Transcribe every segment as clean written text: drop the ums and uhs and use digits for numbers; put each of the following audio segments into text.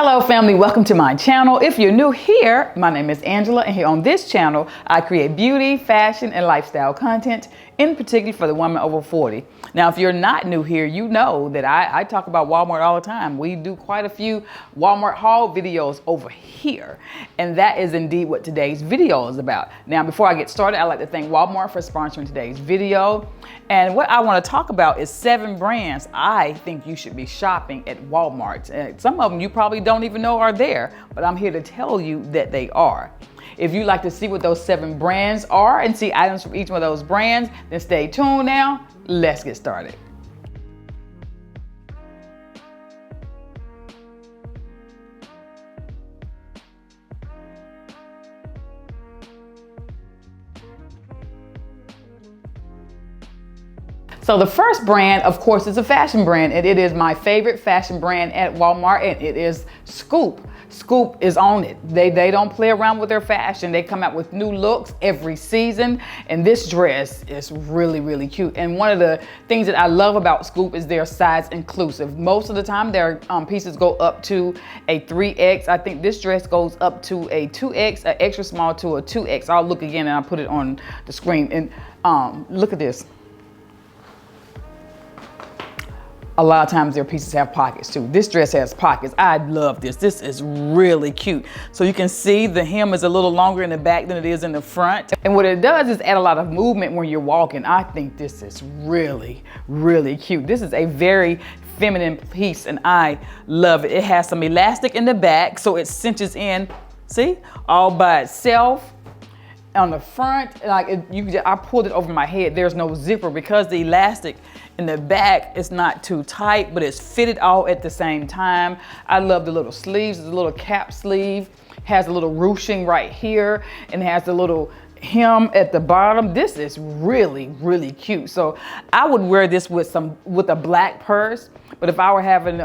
Hello family, welcome to my channel. If you're new here, my name is Angela, and here on this channel, I create beauty, fashion, and lifestyle content, in particular for the woman over 40. Now, if you're not new here, you know that I talk about Walmart all the time. We do quite a few Walmart haul videos over here, and that is indeed what today's video is about. Now, before I get started, I'd like to thank Walmart for sponsoring today's video. And what I want to talk about is 7 brands I think you should be shopping at Walmart. And some of them you probably don't even know are there, but I'm here to tell you that they are. If you'd like to see what those 7 brands are and see items from each one of those brands, then stay tuned now. Let's get started. So the first brand, of course, is a fashion brand, and it is my favorite fashion brand at Walmart, and it is Scoop. Scoop is on it. They don't play around with their fashion. They come out with new looks every season, and this dress is really, really cute. And one of the things that I love about Scoop is their size inclusive. Most of the time, their pieces go up to a 3X. I think this dress goes up to a 2X, an extra small to a 2X. I'll look again and I'll put it on the screen. And look at this. A lot of times their pieces have pockets too. This dress has pockets. I love this. This is really cute. So you can see the hem is a little longer in the back than it is in the front. And what it does is add a lot of movement when you're walking. I think this is really, really cute. This is a very feminine piece and I love it. It has some elastic in the back so it cinches in, see, all by itself. On the front, I pulled it over my head. There's no zipper because the elastic in the back is not too tight, but it's fitted all at the same time. I love the little sleeves. There's a little cap sleeve, has a little ruching right here, and has a little hem at the bottom. This is really, really cute. So I would wear this with a black purse. But if I were having,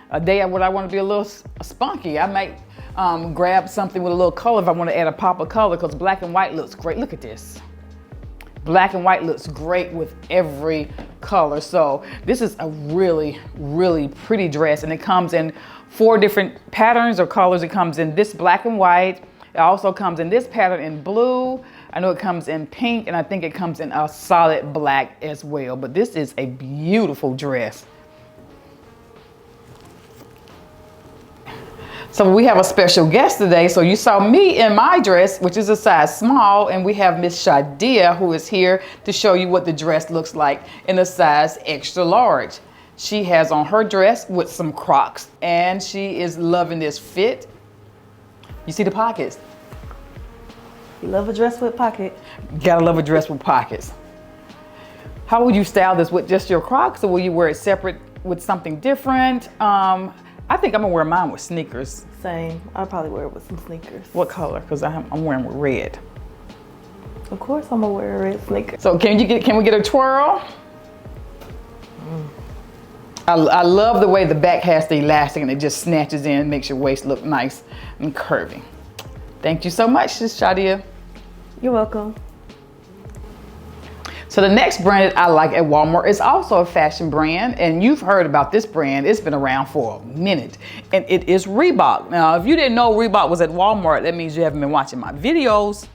a day when I want to be a little spunky, I might grab something with a little color if I want to add a pop of color, because black and white looks great. Look at this. Black and white looks great with every color. So this is a really, really pretty dress, and it comes in 4 different patterns or colors. It comes in this black and white. It also comes in this pattern in blue. I know it comes in pink, and I think it comes in a solid black as well. But this is a beautiful dress. So we have a special guest today. So you saw me in my dress, which is a size small, and we have Miss Shadia, who is here to show you what the dress looks like in a size extra large. She has on her dress with some Crocs, and she is loving this fit. You see the pockets? You love a dress with pockets. Gotta love a dress with pockets. How would you style this, with just your Crocs, or will you wear it separate with something different? I think I'm gonna wear mine with sneakers. Same. I'll probably wear it with some sneakers. What color? Because I'm wearing with red. Of course I'm gonna wear a red sneaker. So can we get a twirl? I love the way the back has the elastic and it just snatches in and makes your waist look nice and curvy. Thank you so much, Shadia. You're welcome. So the next brand that I like at Walmart is also a fashion brand, and you've heard about this brand. It's been around for a minute, and it is Reebok. Now, if you didn't know Reebok was at Walmart, that means you haven't been watching my videos.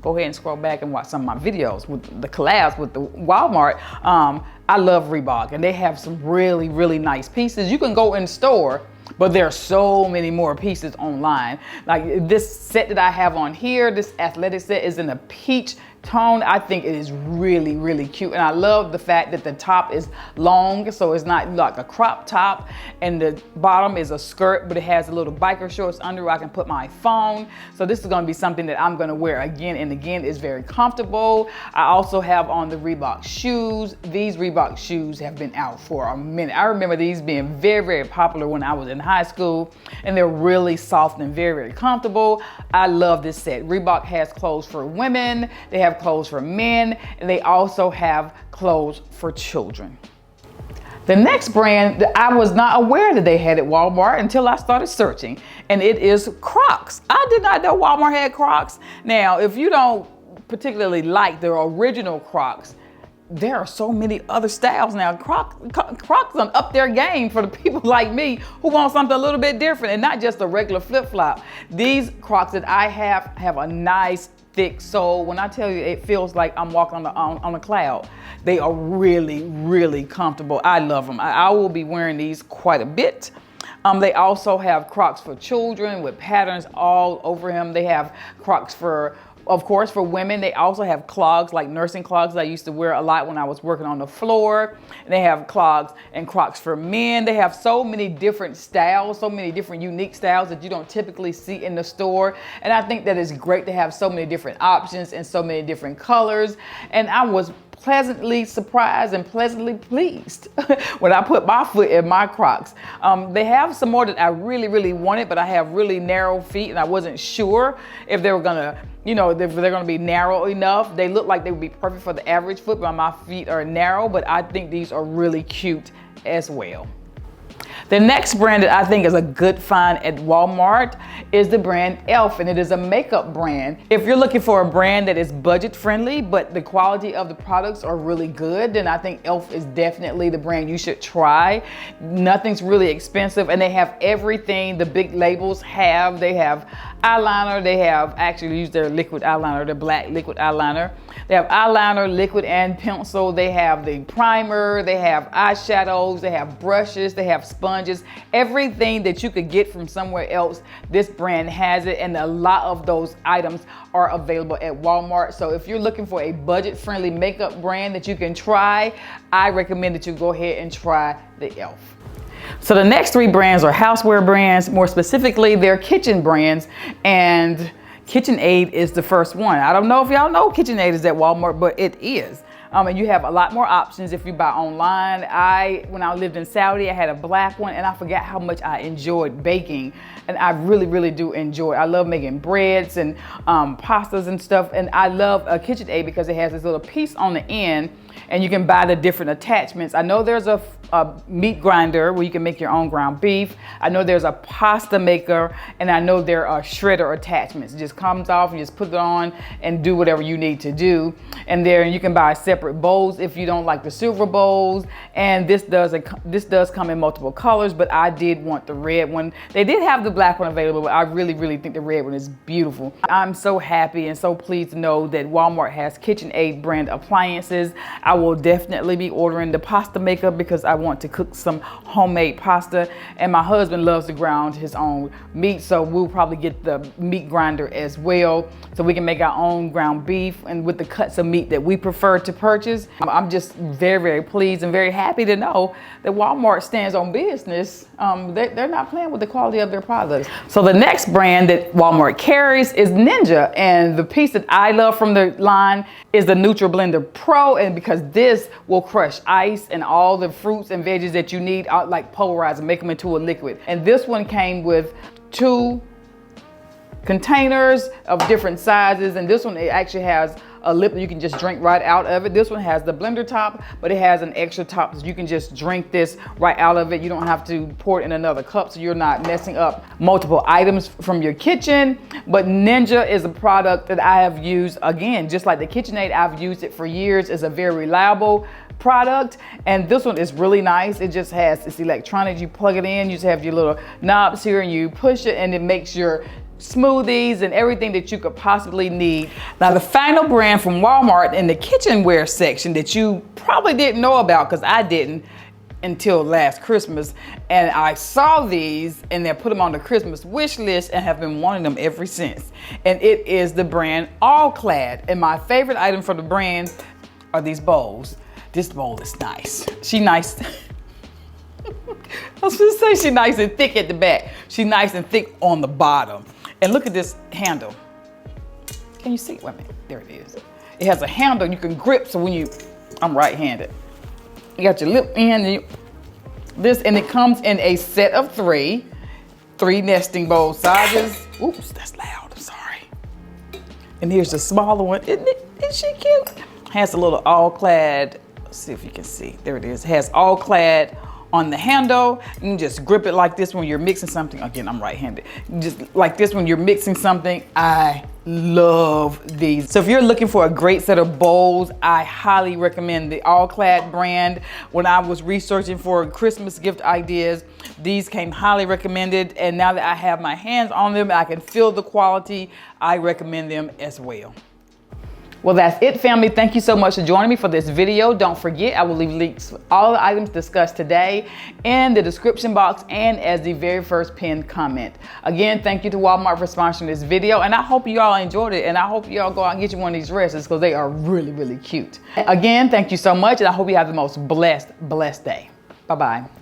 Go ahead and scroll back and watch some of my videos with the collabs with the Walmart. I love Reebok, and they have some really, really nice pieces. You can go in store, but there are so many more pieces online. Like this set that I have on here, this athletic set is in a peach tone. I think it is really, really cute. And I love the fact that the top is long, so it's not like a crop top, and the bottom is a skirt, but it has a little biker shorts under where I can put my phone. So this is gonna be something that I'm gonna wear again and again. It's very comfortable. I also have on the Reebok shoes. These Reebok shoes have been out for a minute. I remember these being very, very popular when I was in high school, and they're really soft and very, very comfortable. I love this set. Reebok has clothes for women. They have clothes for men, and they also have clothes for children. The next brand that I was not aware that they had at Walmart until I started searching, and it is Crocs. I did not know Walmart had Crocs. Now, if you don't particularly like the original Crocs, there are so many other styles now. Crocs on up their game for the people like me who want something a little bit different and not just a regular flip-flop. These Crocs that I have a nice thick sole. When I tell you, it feels like I'm walking on a cloud. They are really, really comfortable. I love them. I will be wearing these quite a bit. They also have Crocs for children with patterns all over them. They have Crocs for, of course, for women. They also have clogs, like nursing clogs I used to wear a lot when I was working on the floor. They have clogs and Crocs for men. They have so many different styles, so many different unique styles that you don't typically see in the store. And I think that it's great to have so many different options and so many different colors. And I was pleasantly surprised and pleasantly pleased when I put my foot in my Crocs. They have some more that I really, really wanted, but I have really narrow feet and I wasn't sure if they were gonna, if they're gonna be narrow enough. They look like they would be perfect for the average foot, but my feet are narrow, but I think these are really cute as well. The next brand that I think is a good find at Walmart is the brand e.l.f. and it is a makeup brand. If you're looking for a brand that is budget friendly, but the quality of the products are really good, then I think e.l.f. is definitely the brand you should try. Nothing's really expensive and they have everything the big labels have. They have eyeliner, they have actually used their liquid eyeliner, their black liquid eyeliner. They have eyeliner, liquid and pencil. They have the primer, they have eyeshadows, they have brushes, they have sponges. Everything that you could get from somewhere else, this brand has it, and a lot of those items are available at Walmart. So if you're looking for a budget-friendly makeup brand that you can try, I recommend that you go ahead and try the e.l.f. So the next three brands are houseware brands. More specifically, they're kitchen brands, and KitchenAid is the first one. I don't know if y'all know KitchenAid is at Walmart, but it is. And you have a lot more options if you buy online. When I lived in Saudi, I had a black one and I forgot how much I enjoyed baking. And I really, really do enjoy it. I love making breads and pastas and stuff. And I love a KitchenAid because it has this little piece on the end and you can buy the different attachments. I know there's a meat grinder where you can make your own ground beef. I know there's a pasta maker, and I know there are shredder attachments. It just comes off and you just put it on and do whatever you need to do. And then you can buy separate bowls if you don't like the silver bowls. And this does come in multiple colors, but I did want the red one. They did have the black one available, but I really, really think the red one is beautiful. I'm so happy and so pleased to know that Walmart has KitchenAid brand appliances. I will definitely be ordering the pasta maker because I want to cook some homemade pasta, and my husband loves to ground his own meat, so we'll probably get the meat grinder as well so we can make our own ground beef and with the cuts of meat that we prefer to purchase. I'm just very, very pleased and very happy to know that Walmart stands on business. They're not playing with the quality of their products. So the next brand that Walmart carries is Ninja, and the piece that I love from the line is the NutriBlender Pro, and because this will crush ice and all the fruits and veggies that you need, like pulverize and make them into a liquid. And this one came with 2 containers of different sizes, and this one, it actually has a lip that you can just drink right out of it. This one has the blender top, but it has an extra top so you can just drink this right out of it. You don't have to pour it in another cup, so you're not messing up multiple items from your kitchen. But Ninja is a product that I have used, again, just like the KitchenAid, I've used it for years. It's a very reliable product, and this one is really nice. It just has, it's electronic. You plug it in, you just have your little knobs here and you push it and it makes your smoothies and everything that you could possibly need. Now the final brand from Walmart in the kitchenware section that you probably didn't know about, because I didn't until last Christmas, and I saw these and then put them on the Christmas wish list and have been wanting them ever since. And it is the brand All Clad, and my favorite item from the brand are these bowls. This bowl is nice. She nice. I was gonna say she nice and thick at the back. She nice and thick on the bottom. And look at this handle. Can you see it? Wait a minute, there it is. It has a handle you can grip, so when I'm right-handed. You got your lip in, and and it comes in a set of 3 nesting bowl sizes. Oops, that's loud, I'm sorry. And here's the smaller one. Isn't she cute? Has a little All Clad, let's see if you can see. There it is. It has All Clad on the handle. You can just grip it like this when you're mixing something. Again, I'm right-handed. Just like this when you're mixing something. I love these. So if you're looking for a great set of bowls, I highly recommend the All Clad brand. When I was researching for Christmas gift ideas, these came highly recommended. And now that I have my hands on them, I can feel the quality. I recommend them as well. Well, that's it, family. Thank you so much for joining me for this video. Don't forget, I will leave links for all the items discussed today in the description box and as the very first pinned comment. Again, thank you to Walmart for sponsoring this video, and I hope you all enjoyed it, and I hope you all go out and get you one of these dresses because they are really, really cute. Again, thank you so much, and I hope you have the most blessed day. Bye-bye.